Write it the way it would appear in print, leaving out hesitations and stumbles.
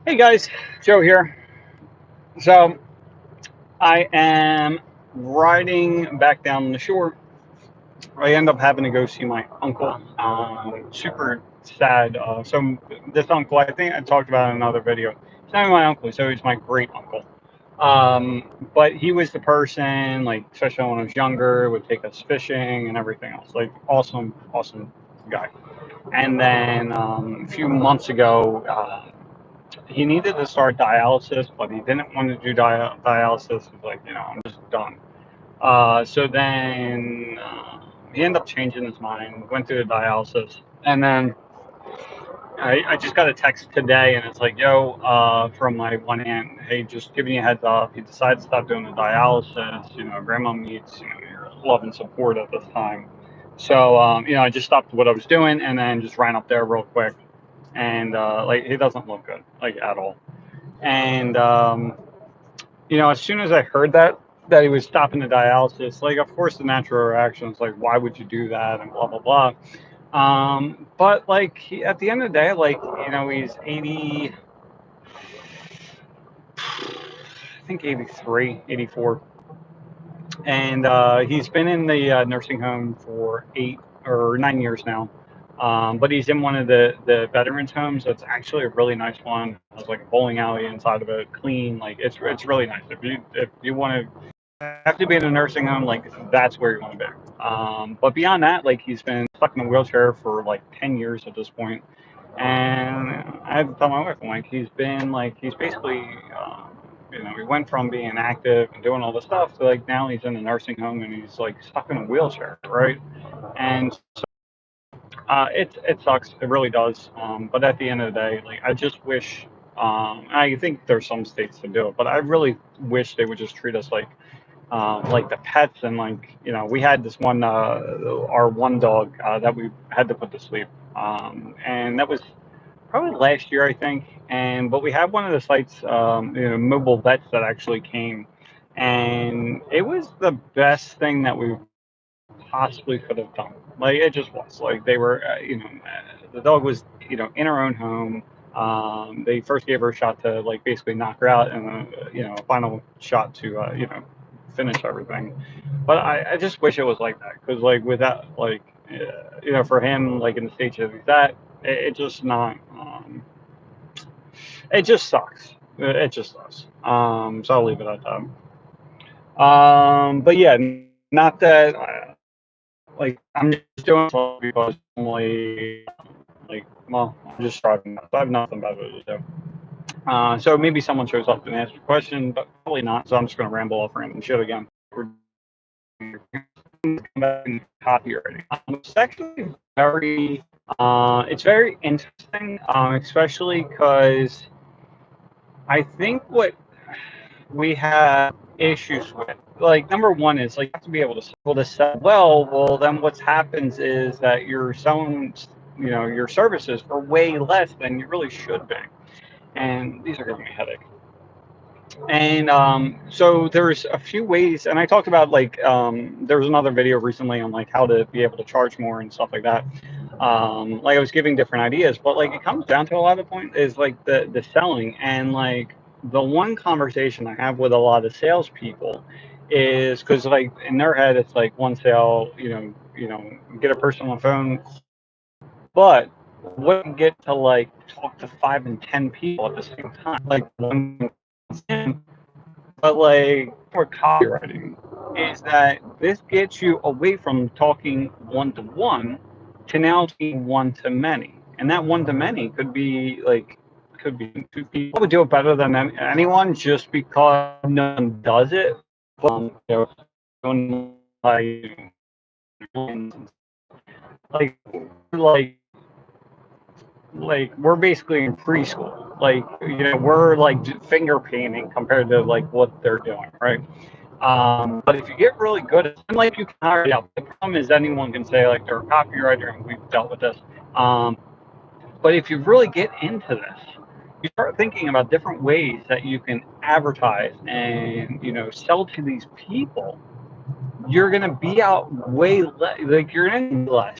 Hey guys, Joe here. So I am riding back down the shore. I end up having to go see my uncle. Super sad. So this uncle, I think I talked about in another video. It's not my uncle, so he's my great uncle. But he was the person, like, especially when I was younger, would take us fishing and everything else. Like, awesome, awesome guy. And then a few months ago, he needed to start dialysis, but he didn't want to do dialysis. He's like, I'm just done. So then he ended up changing his mind, went through the dialysis, and then I just got a text today, and it's like, yo, from my one aunt, hey, just giving you a heads up. He decided to stop doing the dialysis. Grandma needs your love and support at this time. So I just stopped what I was doing and then just ran up there real quick, and like he doesn't look good, like at all. And as soon as I heard that he was stopping the dialysis, like of course the natural reaction is like, why would you do that, and blah blah blah. But like at the end of the day, like he's 80, I think 83, 84, and he's been in the nursing home for 8 or 9 years now. But he's in one of the veterans homes. It's actually a really nice one. There's like a bowling alley inside of it, clean. Like it's really nice. If you want to have to be in a nursing home, like that's where you want to be. But beyond that, like he's been stuck in a wheelchair for like 10 years at this point. And I had to tell my wife, I'm like, he's basically, he went from being active and doing all this stuff to like now he's in a nursing home and he's like stuck in a wheelchair, right? And it sucks. It really does. But at the end of the day, like I just wish. I think there's some states to do it, but I really wish they would just treat us like the pets. And like we had this one our one dog that we had to put to sleep, and that was probably last year, I think. And but we had one of the sites, mobile vets that actually came, and it was the best thing that we possibly could have done. Like it just was. Like they were, the dog was, in her own home. They first gave her a shot to like basically knock her out, and a final shot to finish everything. But I just wish it was like that, because like without like for him, like in the stage that he's at, it just not. It just sucks. It just does. So I'll leave it at that. But yeah, not that. Like I'm just doing it because I'm like, well, I'm just driving. So I have nothing better to do. So maybe someone shows up and asks a question, but probably not. So I'm just going to ramble off random shit again. Copywriting. It's actually it's very interesting, especially because I think what we have issues with, like, number one is like you have to be able to sell well. Well, then what happens is that you're selling, your services for way less than you really should be, and these are giving me a headache. And so there's a few ways, and I talked about like there was another video recently on like how to be able to charge more and stuff like that. Like I was giving different ideas, but like it comes down to a lot of the point is like the selling. And like the one conversation I have with a lot of salespeople is because like in their head it's like one sale, get a person on the phone, but wouldn't get to like talk to 5 and 10 people at the same time, like one. But like for copywriting, is that this gets you away from talking one to one to now talking one to many, and that one to many could be 2 people. I would do it better than anyone just because no one does it. Like like like like we're basically in preschool. Like we're like finger painting compared to like what they're doing, right? But if you get really good at it, like you can hire it out. The problem is anyone can say like they're a copywriter, and we've dealt with this. But if you really get into this, you start thinking about different ways that you can advertise and sell to these people. You're gonna be out way less. Like you're gonna be less.